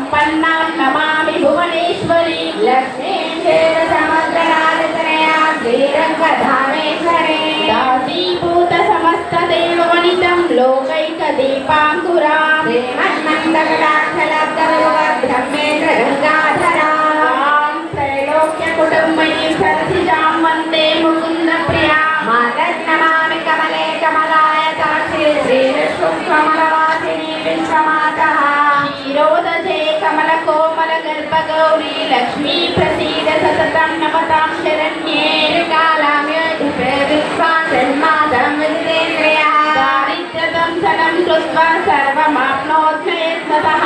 सम्पन्नां नमामि भुवनेश्वरी लक्ष्मीं क्षीरसमुद्रराजतनया श्रीरङ्गधामेश्वरी दासीभूतसमस्तदेववनितं लोकैकदीपाङ्कुरां श्रीमन्मन्दकटाक्षलब्धवल्लभब्रह्मेन्द्रगङ्गाधरां त्रैलोक्यकुटुम्बिनीं सरसिजां वन्दे मुकुन्दप्रियां मातर्नमामि कमले कमलाय साक्षी श्रीविष्णुकमलवासिनी विश्वमातः क्षीरोदधे कमलकोमलगर्भगौरी लक्ष्मी प्रसीद सततं नमतां शरण्ये कालाम्योधिपविश्वासन्मातं विजितेन्द्रियः दारिद्र्यदंशनं कृत्वा सर्वमाप्नोत्ययत्नतः